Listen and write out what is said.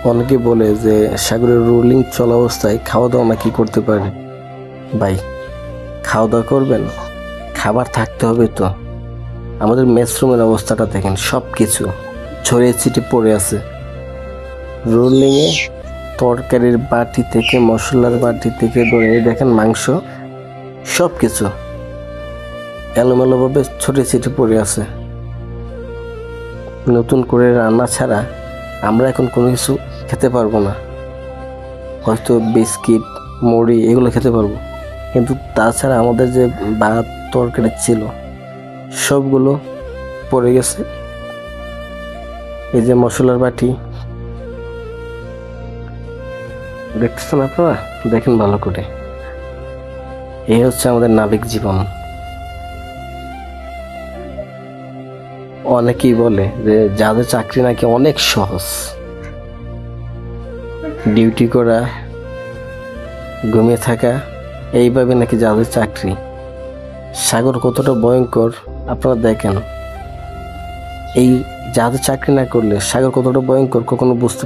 অনেকে বলে যে সাগরের রোলিং চলা অবস্থায় খাওয়া দাওয়া নাকি করতে পারে। ভাই, খাওয়া দাওয়া করবেন, খাবার থাকতে হবে তো। আমাদের মেসরুমের অবস্থাটা দেখেন, সব কিছু ছড়িয়ে ছিটে পড়ে আছে। রোলিংয়ে তরকারির বাটি থেকে, মশলার বাটি থেকে ধরে দেখেন মাংস, সব কিছু এলোমেলোভাবে ছড়িয়ে ছিটে পড়ে আছে। নতুন করে রান্না ছাড়া আমরা এখন কোনো কিছু খেতে পারবো না। হয়তো বিস্কিট, মুড়ি এগুলো খেতে পারবো, কিন্তু তাছাড়া আমাদের যে ভাত তরকারি ছিল সবগুলো পড়ে গেছে। এই যে মশলার বাটি দেখতেছেন আপনারা, দেখেন ভালো করে। এই হচ্ছে আমাদের নাবিক জীবন। অনেকেই বলে যে যাদের চাকরি নাকি অনেক সহজ, ডিউটি করা, ঘুমিয়ে থাকা, এইভাবে নাকি যাদের চাকরি। সাগর কতটা ভয়ঙ্কর আপনারা দেখেন। এই যাদের চাকরি না করলে সাগর কতটা ভয়ঙ্কর কখনো বুঝতে